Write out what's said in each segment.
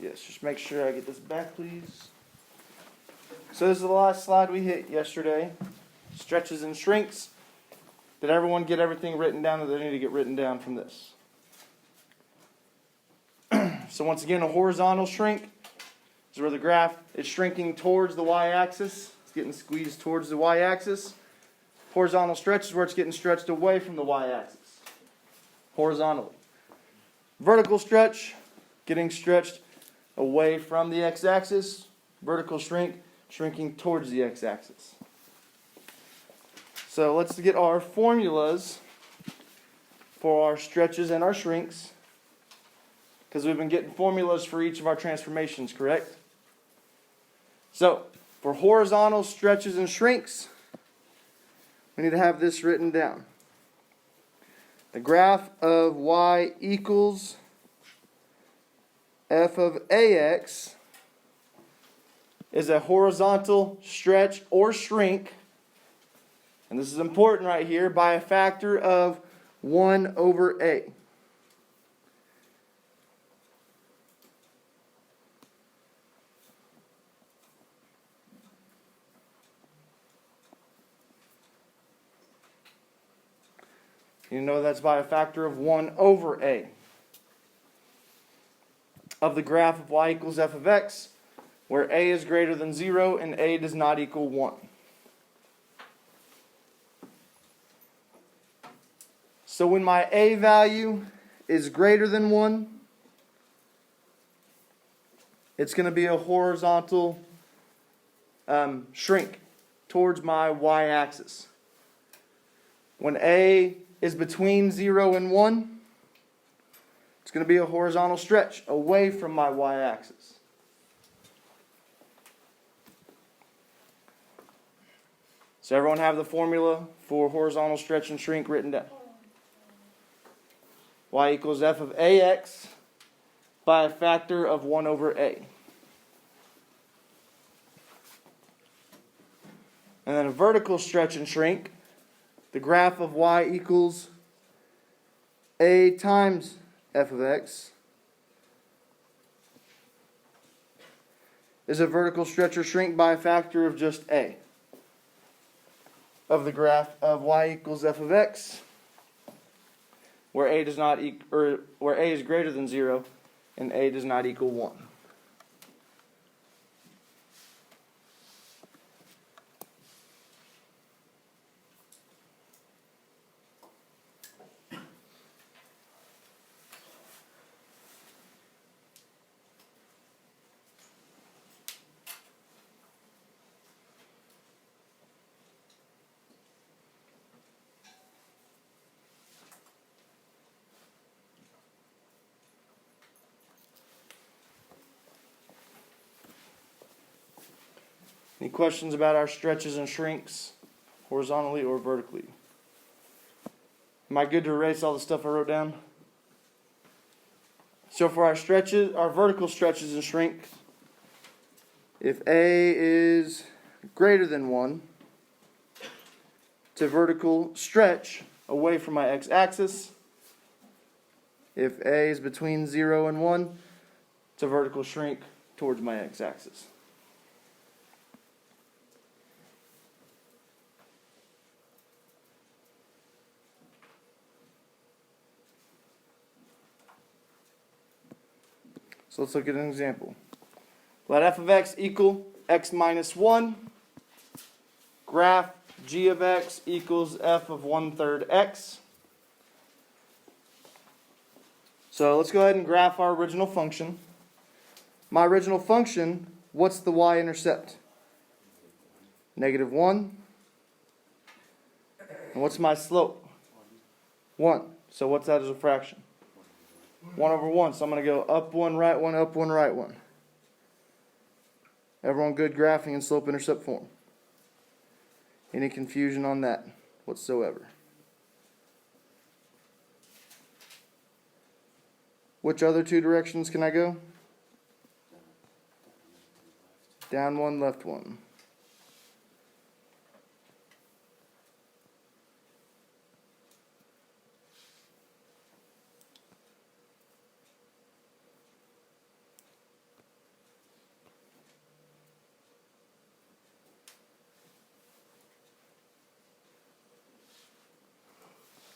Yes, just make sure I get this back, please. So this is the last slide we hit yesterday. Stretches and shrinks. Did everyone get everything written down that they need to get written down from this? So once again, a horizontal shrink is where the graph is shrinking towards the y-axis. It's getting squeezed towards the y-axis. Horizontal stretch is where it's getting stretched away from the y-axis, horizontally. Vertical stretch, getting stretched away from the x-axis. Vertical shrink, shrinking towards the x-axis. So let's get our formulas for our stretches and our shrinks, because we've been getting formulas for each of our transformations, correct? So, for horizontal stretches and shrinks, we need to have this written down. The graph of y equals f of ax is a horizontal stretch or shrink, and this is important right here, by a factor of 1 over a. You know that's by a factor of 1 over a of the graph of y equals f of x, where a is greater than 0 and a does not equal 1. So when my a value is greater than 1, it's going to be a horizontal shrink towards my y-axis. When a is between 0 and 1, it's going to be a horizontal stretch away from my y-axis. So everyone have the formula for horizontal stretch and shrink written down. Y equals f of ax by a factor of 1 over a. And then a vertical stretch and shrink, the graph of y equals a times f of x is a vertical stretch or shrink by a factor of just a of the graph of y equals f of x, where a does not where a is greater than 0 and a does not equal 1. Any questions about our stretches and shrinks, horizontally or vertically? Am I good to erase all the stuff I wrote down? So for our stretches, our vertical stretches and shrinks, if a is greater than 1, it's a vertical stretch away from my x-axis. If a is between 0 and 1, it's a vertical shrink towards my x-axis. So let's look at an example. Let f of x equal x minus 1. Graph g of x equals f of 1/3 x. So let's go ahead and graph our original function. My original function, what's the y-intercept? -1. And what's my slope? 1. So what's that as a fraction? 1 over 1. So I'm going to go up 1, right 1, up 1, right 1. Everyone good graphing in slope-intercept form? Any confusion on that whatsoever? Which other two directions can I go? Down 1, left 1.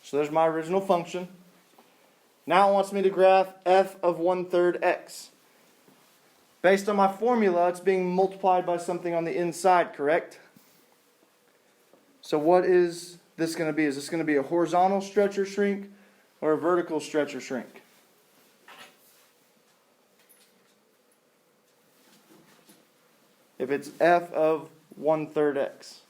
So there's my original function. Now it wants me to graph f of 1/3 x. Based on my formula, it's being multiplied by something on the inside, correct? So what is this going to be? Is this going to be a horizontal stretch or shrink or a vertical stretch or shrink? If it's f of 1/3 x.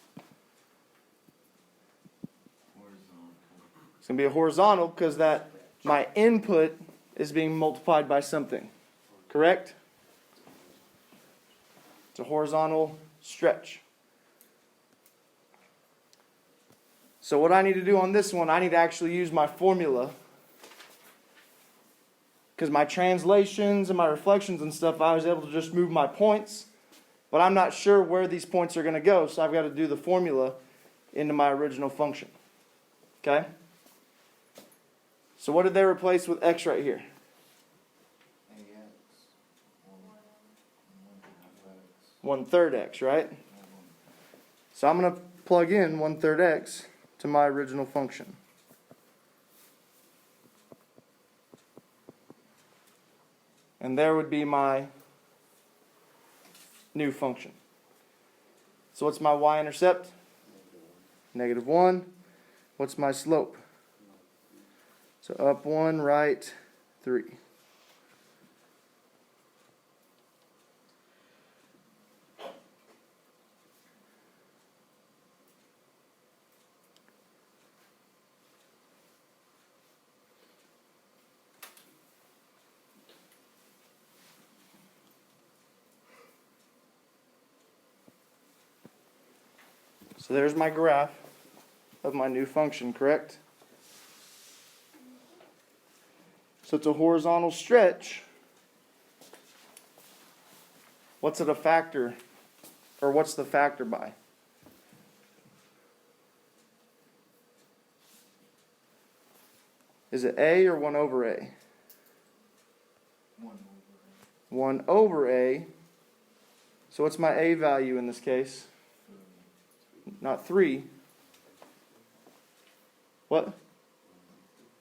It's going to be a horizontal because that my input is being multiplied by something. Correct? It's a horizontal stretch. So what I need to do on this one, I need to actually use my formula. Because my translations and my reflections and stuff, I was able to just move my points. But I'm not sure where these points are going to go, so I've got to do the formula into my original function. Okay? So what did they replace with x right here? Ax. 1/3 x, right? So I'm going to plug in 1/3 x to my original function. And there would be my new function. So what's my y-intercept? -1. What's my slope? So up 1, right 3. So there's my graph of my new function, correct? So it's a horizontal stretch. What's it a factor? Or what's the factor by? Is it a or 1 over a? 1 over a. So what's my a value in this case? Not 3. What?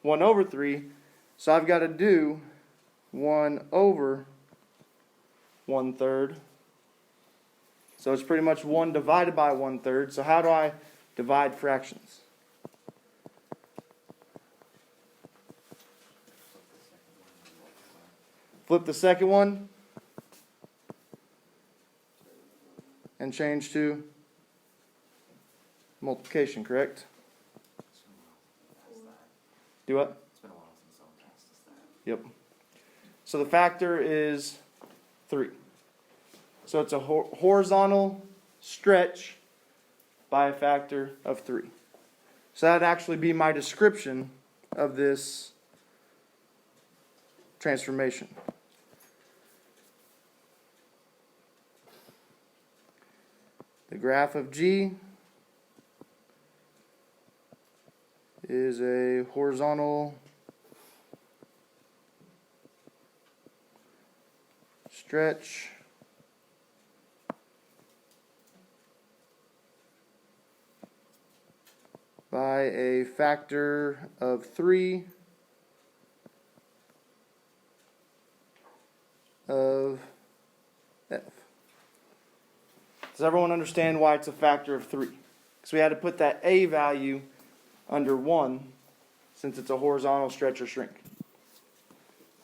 1 over 3. So I've got to do 1 over 1/3. So it's pretty much 1 divided by 1/3. So how do I divide fractions? Flip the second one and change to multiplication, correct? Do what? It's been a while since someone asked us that. Yep. So the factor is 3. So it's a horizontal stretch by a factor of 3. So that'd actually be my description of this transformation. The graph of G is a horizontal stretch by a factor of 3 of f. Does everyone understand why it's a factor of 3? Because we had to put that a value under 1 since it's a horizontal stretch or shrink.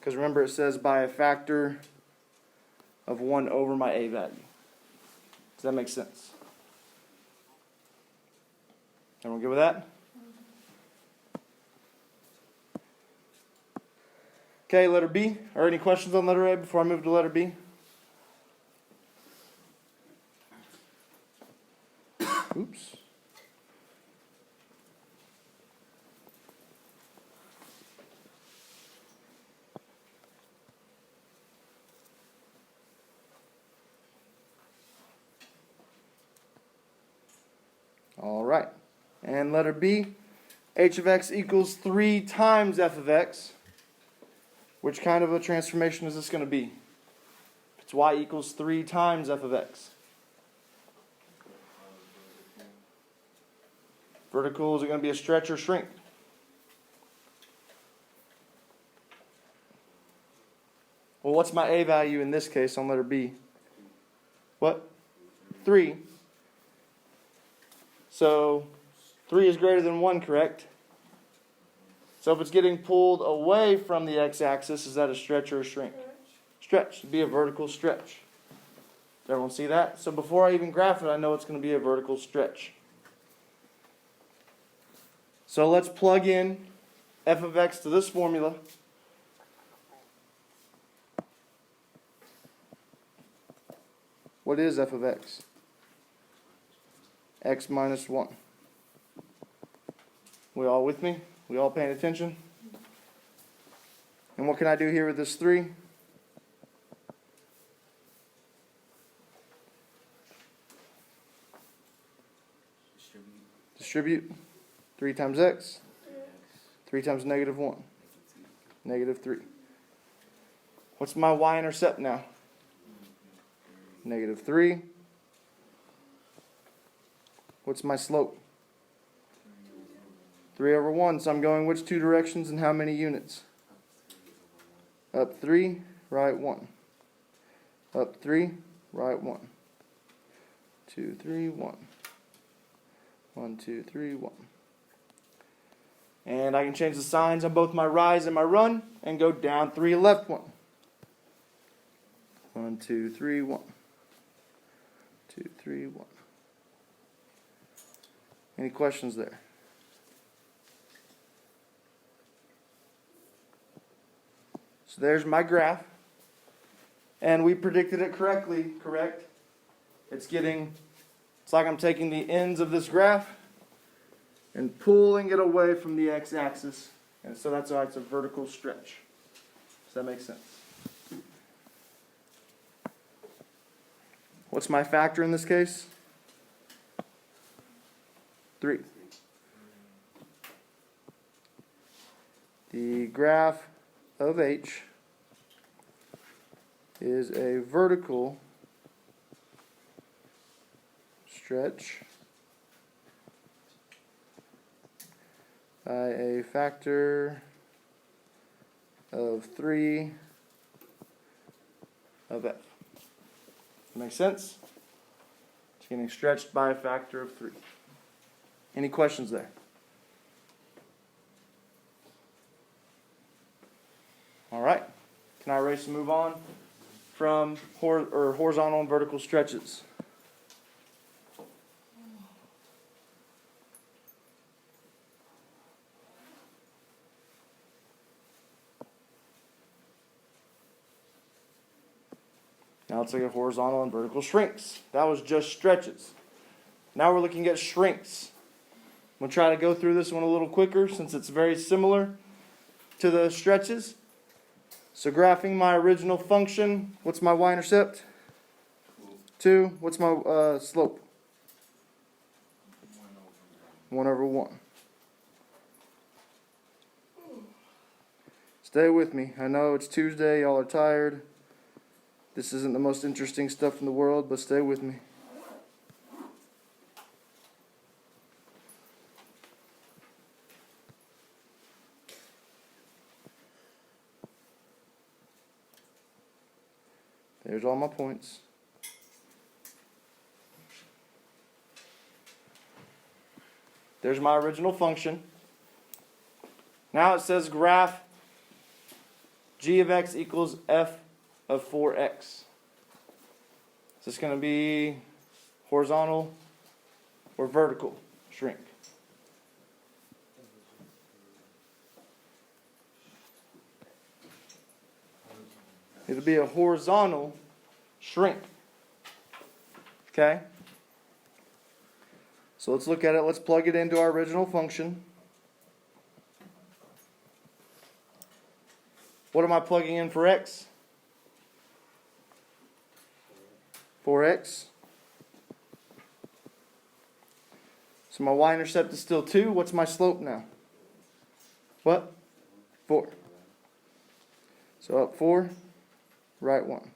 Because remember it says by a factor of 1 over my a value. Does that make sense? Everyone good with that? Okay, letter B. Are any questions on letter A before I move to letter B? Oops. All right. And letter B, h of x equals 3 times f of x. Which kind of a transformation is this going to be? If it's y equals 3 times f of x. Vertical, is it going to be a stretch or shrink? Well, what's my A value in this case on letter B? What? 3. So 3 is greater than 1, correct? So if it's getting pulled away from the x-axis, is that a stretch or a shrink? Stretch. It'd be a vertical stretch. Does everyone see that? So before I even graph it, I know it's going to be a vertical stretch. So let's plug in f of x to this formula. What is f of x? X minus 1. We all with me? We all paying attention? And what can I do here with this 3? Distribute. 3 times x. 3 times negative 1. Negative 3. What's my y-intercept now? Negative 3. What's my slope? 3 over 1. So I'm going which two directions and how many units? Up 3, right 1. Up 3, right 1. 2, 3, 1. 1, 2, 3, 1. And I can change the signs on both my rise and my run and go down 3 left 1. 1, 2, 3, 1. 2, 3, 1. Any questions there? So there's my graph. And we predicted it correctly, correct? It's like I'm taking the ends of this graph and pulling it away from the x-axis. And so that's why it's a vertical stretch. Does that make sense? What's my factor in this case? 3. The graph of h is a vertical stretch by a factor of 3 of f. Make sense? It's getting stretched by a factor of 3. Any questions there? All right. Can I erase and move on from horizontal and vertical stretches? Now let's look at horizontal and vertical shrinks. That was just stretches. Now we're looking at shrinks. I'm going to try to go through this one a little quicker since it's very similar to the stretches. So graphing my original function, what's my y-intercept? 2. What's my slope? 1 over 1. Stay with me. I know it's Tuesday, y'all are tired. This isn't the most interesting stuff in the world, but stay with me. There's all my points. There's my original function. Now it says graph g of x equals f of 4x. Is this going to be horizontal or vertical shrink? It'll be a horizontal shrink. Okay? So let's look at it. Let's plug it into our original function. What am I plugging in for x? 4x. So my y-intercept is still 2. What's my slope now? What? 4. So up 4, right 1.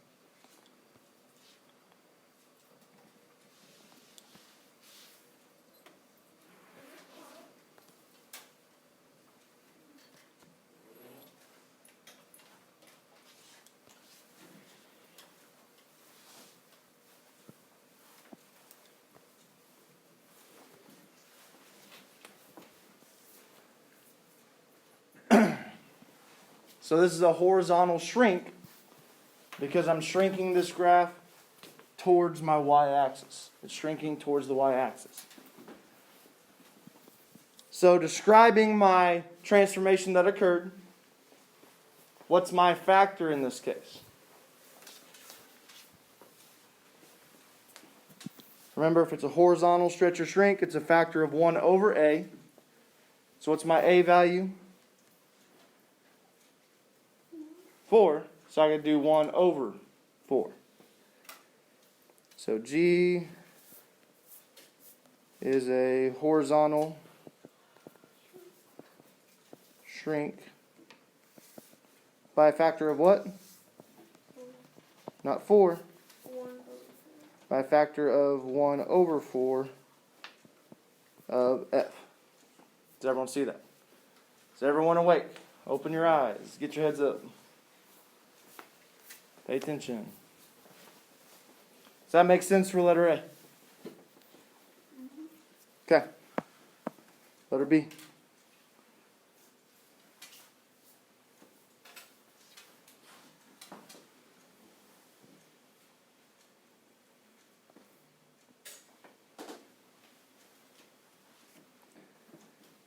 So this is a horizontal shrink because I'm shrinking this graph towards my y-axis. It's shrinking towards the y-axis. So describing my transformation that occurred, what's my factor in this case? Remember, if it's a horizontal stretch or shrink, it's a factor of 1 over a. So what's my a value? 4. So I can do 1 over 4. So G is a horizontal shrink by a factor of what? Not 4. By a factor of 1 over 4 of f. Does everyone see that? Is everyone awake? Open your eyes. Get your heads up. Pay attention. Does that make sense for letter A? Okay. Letter B.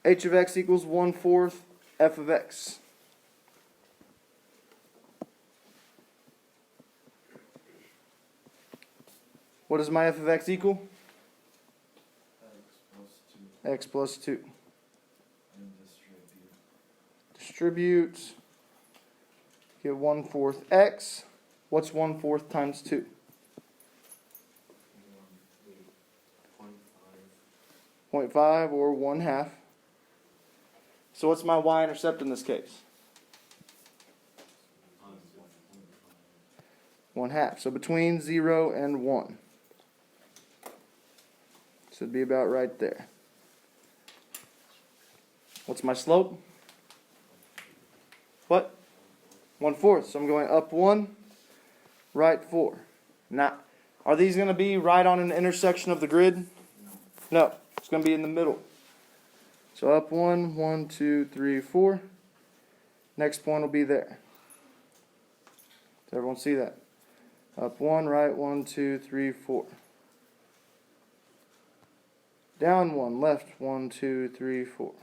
H of x equals 1/4 f of x. What does my f of x equal? X plus 2. And Distribute. Get 1/4 x. What's 1/4 times 2? 0.5 or 1/2. So what's my y-intercept in this case? 1/2. So between 0 and 1. So it'd be about right there. What's my slope? What? 1/4. So I'm going up 1, right 4. Now, are these going to be right on an intersection of the grid? No. It's going to be in the middle. So up 1, 1, 2, 3, 4. Next point will be there. Does everyone see that? Up 1, right 1, 2, 3, 4. Down 1, left 1, 2, 3, 4.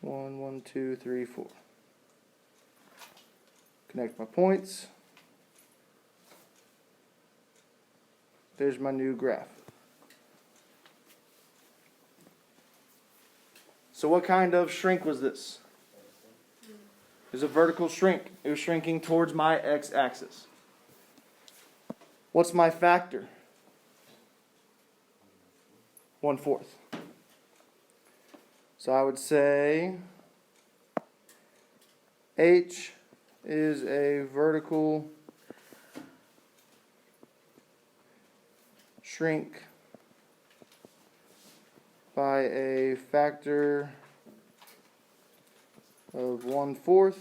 1, 1, 2, 3, 4. Connect my points. There's my new graph. So what kind of shrink was this? It was a vertical shrink. It was shrinking towards my x-axis. What's my factor? 1/4. So I would say H is a vertical shrink by a factor of 1/4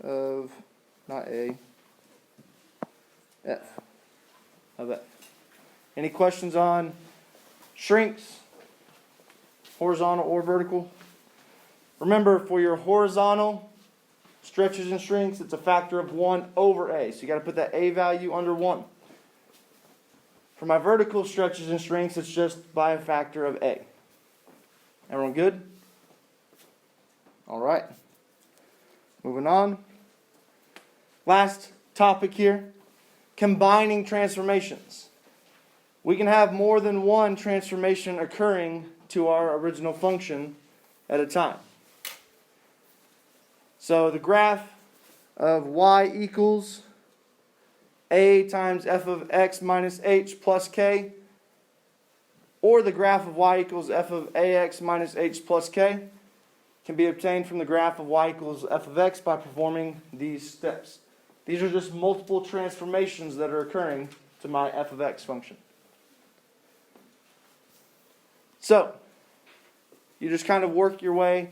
of, not A, F of F. Any questions on shrinks, horizontal or vertical? Remember, for your horizontal stretches and shrinks, it's a factor of 1 over A. So you got to put that A value under 1. For my vertical stretches and shrinks, it's just by a factor of A. Everyone good? All right. Moving on. Last topic here, combining transformations. We can have more than one transformation occurring to our original function at a time. So the graph of y equals a times f of x minus h plus k, or the graph of y equals f of ax minus h plus k, can be obtained from the graph of y equals f of x by performing these steps. These are just multiple transformations that are occurring to my f of x function. So, you just kind of work your way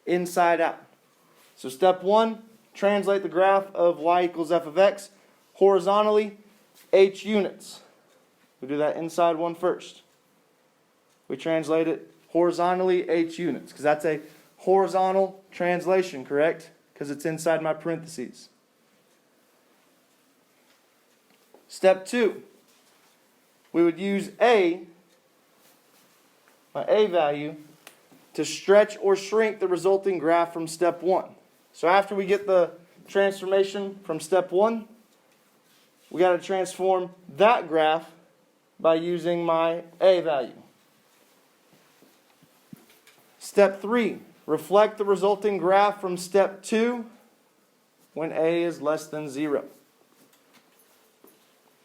inside out. So step 1, translate the graph of y equals f of x horizontally, h units. We do that inside one first. We translate it horizontally, h units, because that's a horizontal translation, correct? Because it's inside my parentheses. Step 2. We would use my A value, to stretch or shrink the resulting graph from step 1. So after we get the transformation from step 1, we got to transform that graph by using my A value. Step 3, reflect the resulting graph from step 2 when A is less than 0.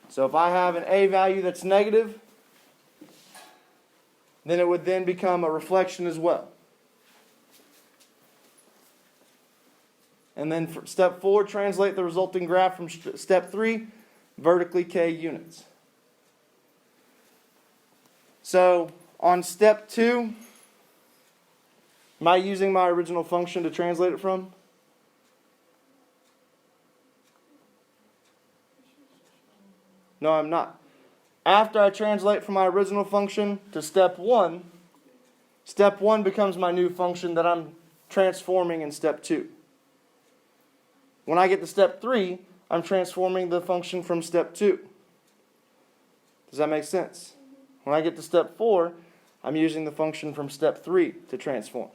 So if I have an A value that's negative, then it would then become a reflection as well. And then for step 4, translate the resulting graph from step 3, vertically k units. So on step 2, am I using my original function to translate it from? No, I'm not. After I translate from my original function to step 1 becomes my new function that I'm transforming in step 2. When I get to step 3, I'm transforming the function from step 2. Does that make sense? When I get to step 4, I'm using the function from step 3 to transform.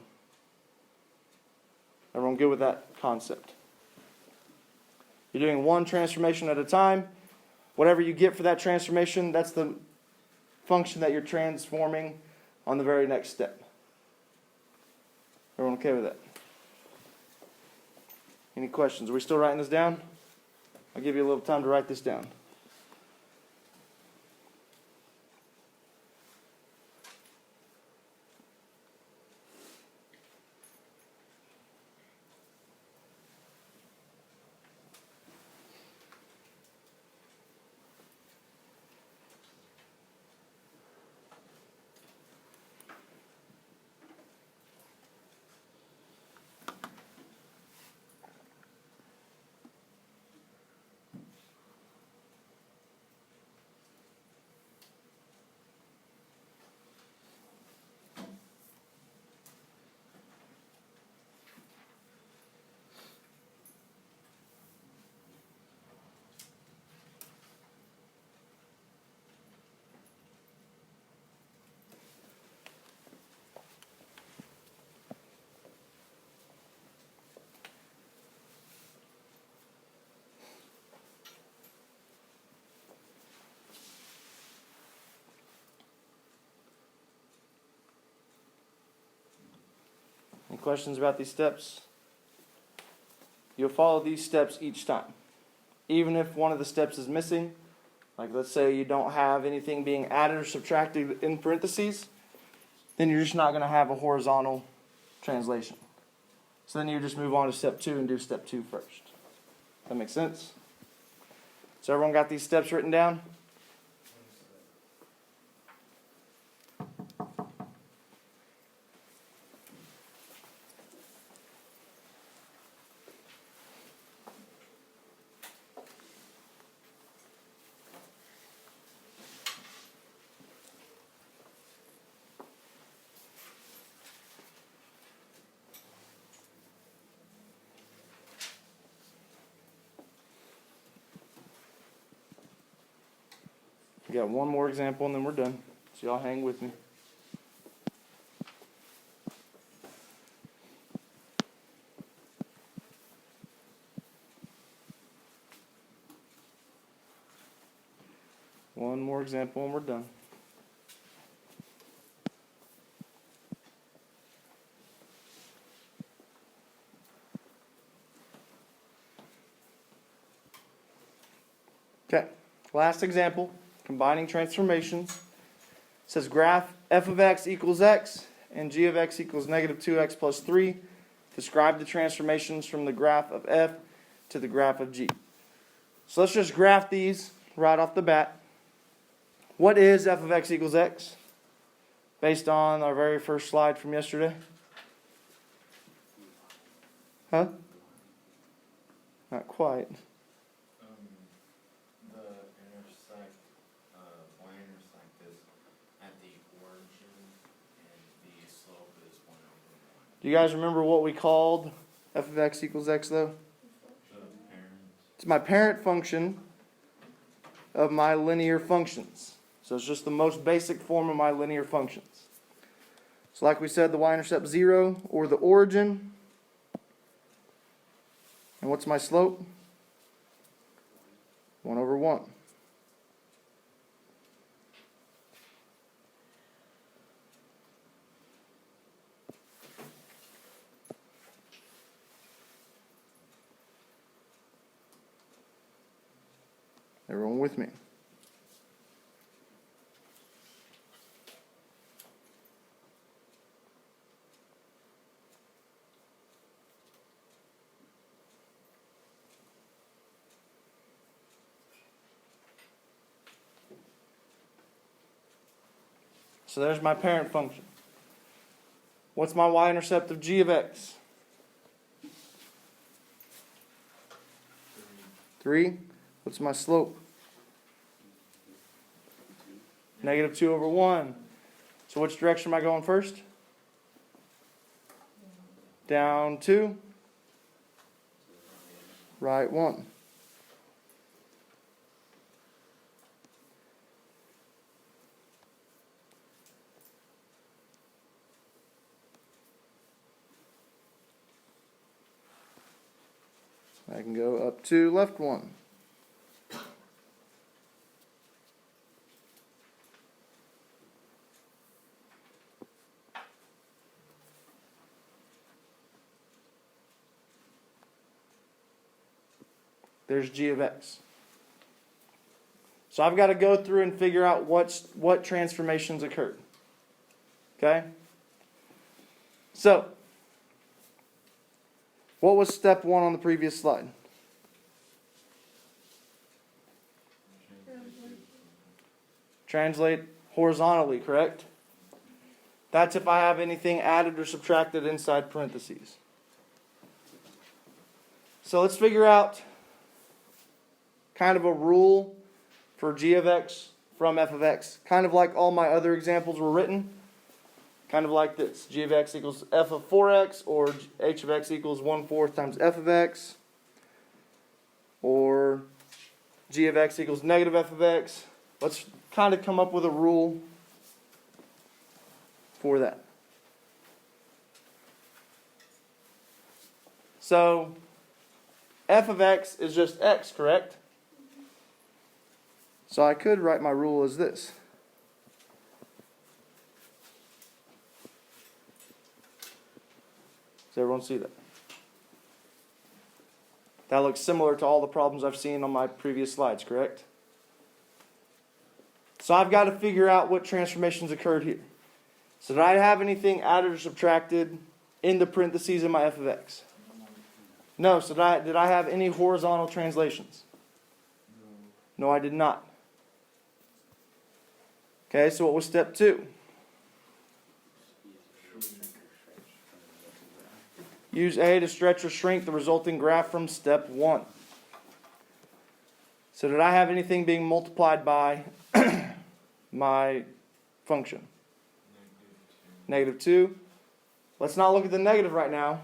Everyone good with that concept? You're doing one transformation at a time. Whatever you get for that transformation, that's the function that you're transforming on the very next step. Everyone okay with that? Any questions? Are we still writing this down? I'll give you a little time to write this down. Any questions about these steps? You'll follow these steps each time. Even if one of the steps is missing, like let's say you don't have anything being added or subtracted in parentheses, then you're just not going to have a horizontal translation. So then you just move on to step 2 and do step 2 first. That makes sense? So everyone got these steps written down? We got one more example and then we're done. So y'all hang with me. One more example and we're done. Okay, last example. Combining transformations. It says graph f of x equals x and g of x equals negative 2x plus 3. Describe the transformations from the graph of f to the graph of g. So let's just graph these right off the bat. What is f of x equals x? Based on our very first slide from yesterday. Huh? Not quite. Do you guys remember what we called f of x equals x though? It's my parent function of my linear functions. So it's just the most basic form of my linear functions. So like we said, the y-intercept 0 or the origin. And what's my slope? 1 over 1. Everyone with me? So there's my parent function. What's my y-intercept of g of x? 3. What's my slope? Negative 2 over 1. So which direction am I going first? Down 2. Right 1. I can go up to left 1. There's g of x. So I've got to go through and figure out what transformations occurred. Okay? So, what was step 1 on the previous slide? Translate horizontally, correct? That's if I have anything added or subtracted inside parentheses. So let's figure out kind of a rule for g of x from f of x. Kind of like all my other examples were written. Kind of like this. G of x equals f of 4x, or h of x equals 1/4 times f of x. Or g of x equals negative f of x. Let's kind of come up with a rule for that. So, f of x is just x, correct? So I could write my rule as this. Does everyone see that? That looks similar to all the problems I've seen on my previous slides, correct? So I've got to figure out what transformations occurred here. So did I have anything added or subtracted in the parentheses in my f of x? No. So did I have any horizontal translations? No, I did not. Okay, so what was step 2? Use A to stretch or shrink the resulting graph from step 1. So did I have anything being multiplied by my function? Negative 2. Let's not look at the negative right now,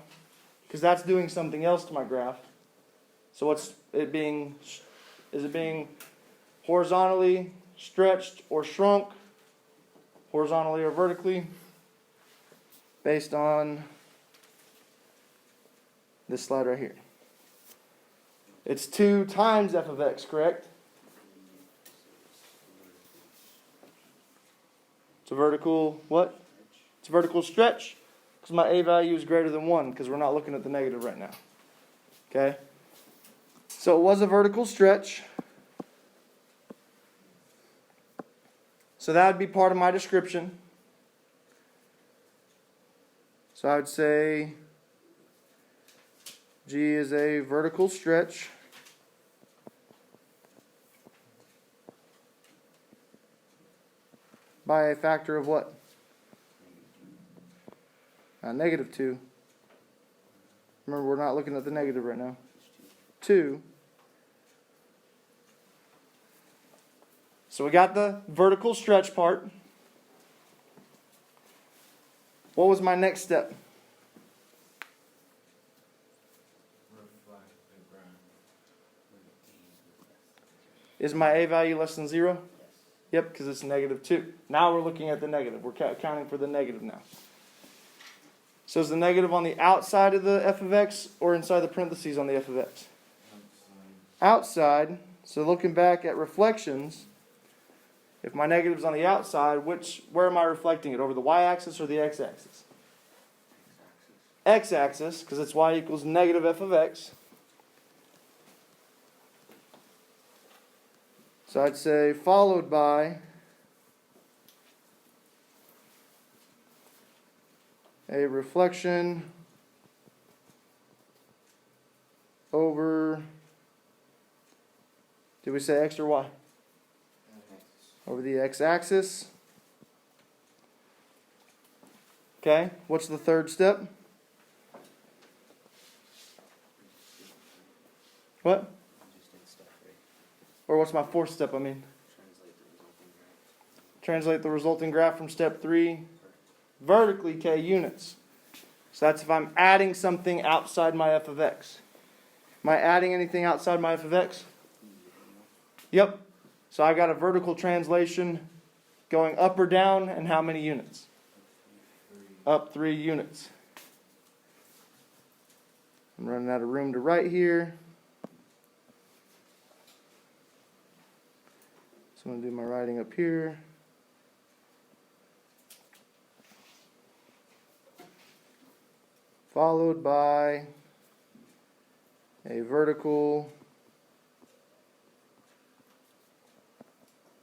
because that's doing something else to my graph. So what's it being? Is it being horizontally stretched or shrunk? Horizontally or vertically? Based on this slide right here. It's 2 times f of x, correct? It's a vertical what? It's a vertical stretch, because my a value is greater than 1, because we're not looking at the negative right now. Okay? So it was a vertical stretch. So that would be part of my description. So I would say G is a vertical stretch by a factor of what? Negative 2. Remember, we're not looking at the negative right now. 2. So we got the vertical stretch part. What was my next step? Is my A value less than 0? Yep, because it's negative 2. Now we're looking at the negative. We're counting for the negative now. So is the negative on the outside of the f of x or inside the parentheses on the f of x? Outside. So looking back at reflections, if my negative is on the outside, where am I reflecting it? Over the y-axis or the x-axis? X-axis, because it's y equals negative f of x. So I'd say followed by a reflection over, did we say x or y? Over the x-axis. Okay, what's the third step? What? Or what's my fourth step, I mean? Translate the resulting graph from step 3 vertically, k units. So that's if I'm adding something outside my f of x. Am I adding anything outside my f of x? Yep. So I got a vertical translation going up or down, and how many units? Up 3 units. I'm running out of room to write here. So I'm going to do my writing up here. Followed by a vertical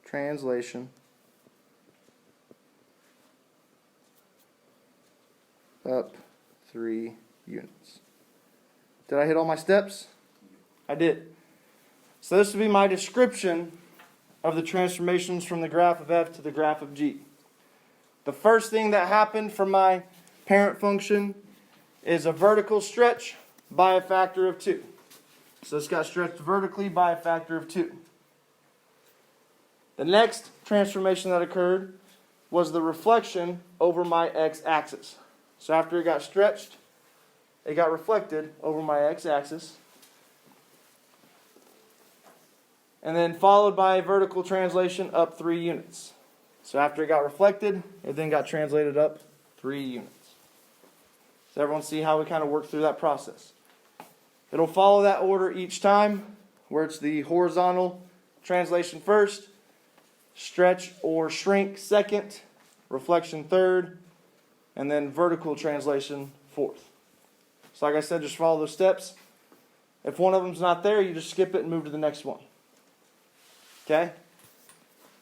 translation up 3 units. Did I hit all my steps? I did. So this would be my description of the transformations from the graph of f to the graph of g. The first thing that happened for my parent function is a vertical stretch by a factor of 2. So it's got stretched vertically by a factor of 2. The next transformation that occurred was the reflection over my x-axis. So after it got stretched, it got reflected over my x-axis. And then followed by a vertical translation up 3 units. So after it got reflected, it then got translated up 3 units. Does everyone see how we kind of work through that process? It'll follow that order each time, where it's the horizontal translation first, stretch or shrink second, reflection third, and then vertical translation fourth. So like I said, just follow those steps. If one of them's not there, you just skip it and move to the next one. Okay?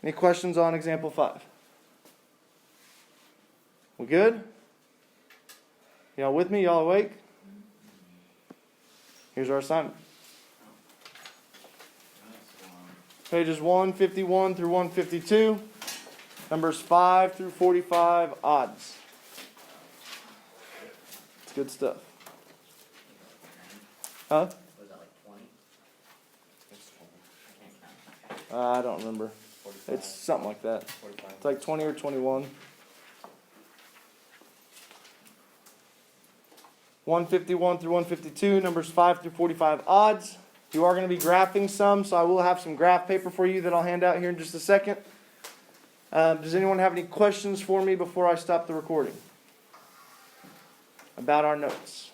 Any questions on example 5? We good? Y'all with me? Y'all awake? Here's our assignment. Pages 151 through 152. Numbers 5 through 45 odds. It's good stuff. Huh? Was that like 20? It's 20. I don't remember. 45. It's something like that. 45. It's like 20 or 21. 151 through 152, numbers 5 through 45 odds. You are going to be graphing some, so I will have some graph paper for you that I'll hand out here in just a second. Does anyone have any questions for me before I stop the recording about our notes?